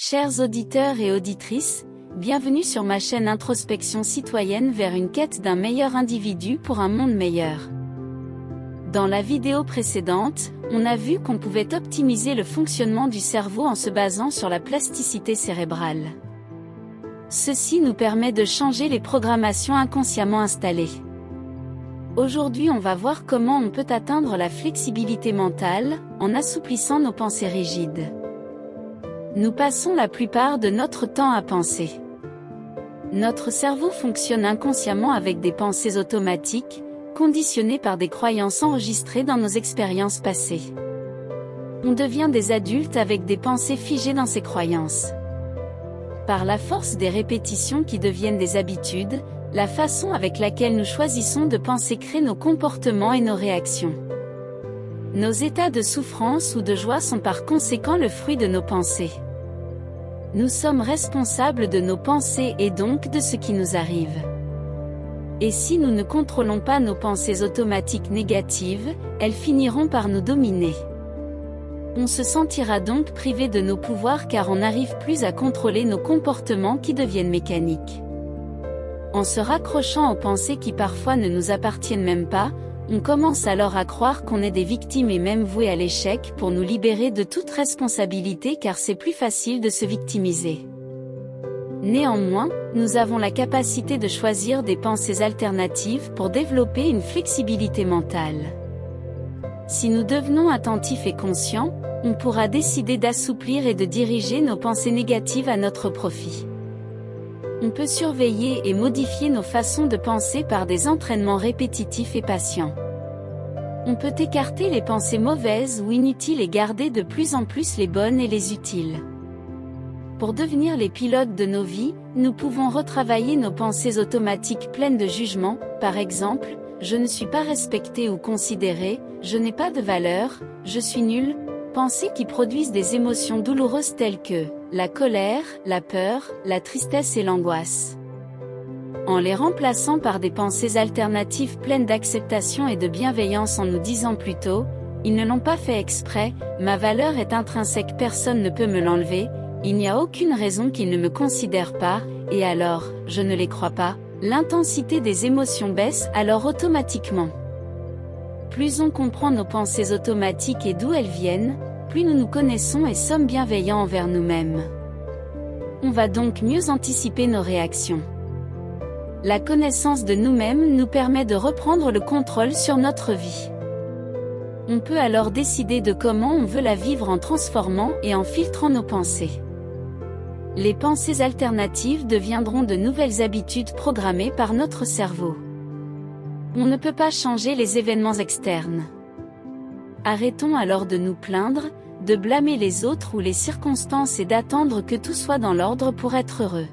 Chers auditeurs et auditrices, bienvenue sur ma chaîne Introspection citoyenne vers une quête d'un meilleur individu pour un monde meilleur. Dans la vidéo précédente, on a vu qu'on pouvait optimiser le fonctionnement du cerveau en se basant sur la plasticité cérébrale. Ceci nous permet de changer les programmations inconsciemment installées. Aujourd'hui, on va voir comment on peut atteindre la flexibilité mentale, en assouplissant nos pensées rigides. Nous passons la plupart de notre temps à penser. Notre cerveau fonctionne inconsciemment avec des pensées automatiques, conditionnées par des croyances enregistrées dans nos expériences passées. On devient des adultes avec des pensées figées dans ces croyances. Par la force des répétitions qui deviennent des habitudes, la façon avec laquelle nous choisissons de penser crée nos comportements et nos réactions. Nos états de souffrance ou de joie sont par conséquent le fruit de nos pensées. Nous sommes responsables de nos pensées et donc de ce qui nous arrive. Et si nous ne contrôlons pas nos pensées automatiques négatives, elles finiront par nous dominer. On se sentira donc privé de nos pouvoirs car on n'arrive plus à contrôler nos comportements qui deviennent mécaniques. En se raccrochant aux pensées qui parfois ne nous appartiennent même pas, on commence alors à croire qu'on est des victimes et même voués à l'échec pour nous libérer de toute responsabilité car c'est plus facile de se victimiser. Néanmoins, nous avons la capacité de choisir des pensées alternatives pour développer une flexibilité mentale. Si nous devenons attentifs et conscients, on pourra décider d'assouplir et de diriger nos pensées négatives à notre profit. On peut surveiller et modifier nos façons de penser par des entraînements répétitifs et patients. On peut écarter les pensées mauvaises ou inutiles et garder de plus en plus les bonnes et les utiles. Pour devenir les pilotes de nos vies, nous pouvons retravailler nos pensées automatiques pleines de jugement, par exemple, je ne suis pas respecté ou considéré, je n'ai pas de valeur, je suis nul, pensées qui produisent des émotions douloureuses telles que la colère, la peur, la tristesse et l'angoisse. En les remplaçant par des pensées alternatives pleines d'acceptation et de bienveillance en nous disant plutôt, ils ne l'ont pas fait exprès, ma valeur est intrinsèque, personne ne peut me l'enlever, il n'y a aucune raison qu'ils ne me considèrent pas, et alors, je ne les crois pas, l'intensité des émotions baisse alors automatiquement. Plus on comprend nos pensées automatiques et d'où elles viennent, plus nous nous connaissons et sommes bienveillants envers nous-mêmes. On va donc mieux anticiper nos réactions. La connaissance de nous-mêmes nous permet de reprendre le contrôle sur notre vie. On peut alors décider de comment on veut la vivre en transformant et en filtrant nos pensées. Les pensées alternatives deviendront de nouvelles habitudes programmées par notre cerveau. On ne peut pas changer les événements externes. Arrêtons alors de nous plaindre, de blâmer les autres ou les circonstances et d'attendre que tout soit dans l'ordre pour être heureux.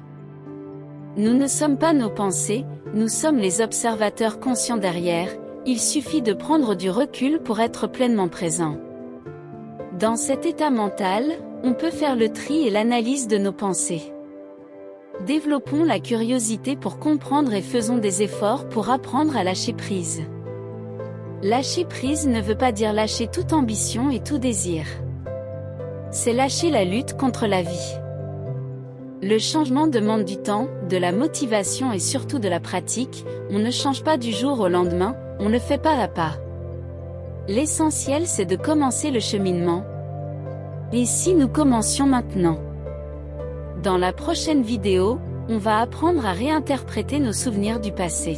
Nous ne sommes pas nos pensées, nous sommes les observateurs conscients derrière, il suffit de prendre du recul pour être pleinement présent. Dans cet état mental, on peut faire le tri et l'analyse de nos pensées. Développons la curiosité pour comprendre et faisons des efforts pour apprendre à lâcher prise. Lâcher prise ne veut pas dire lâcher toute ambition et tout désir. C'est lâcher la lutte contre la vie. Le changement demande du temps, de la motivation et surtout de la pratique, on ne change pas du jour au lendemain, on le fait pas à pas. L'essentiel c'est de commencer le cheminement. Et si nous commencions maintenant? Dans la prochaine vidéo, on va apprendre à réinterpréter nos souvenirs du passé.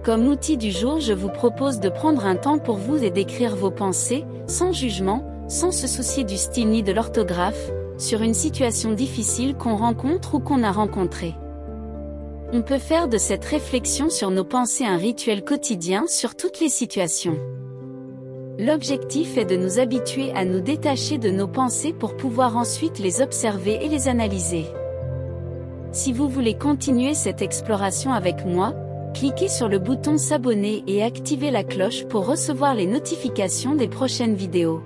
Comme outil du jour, je vous propose de prendre un temps pour vous et d'écrire vos pensées, sans jugement, sans se soucier du style ni de l'orthographe, sur une situation difficile qu'on rencontre ou qu'on a rencontrée. On peut faire de cette réflexion sur nos pensées un rituel quotidien sur toutes les situations. L'objectif est de nous habituer à nous détacher de nos pensées pour pouvoir ensuite les observer et les analyser. Si vous voulez continuer cette exploration avec moi, cliquez sur le bouton s'abonner et activez la cloche pour recevoir les notifications des prochaines vidéos.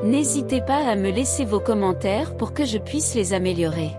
N'hésitez pas à me laisser vos commentaires pour que je puisse les améliorer.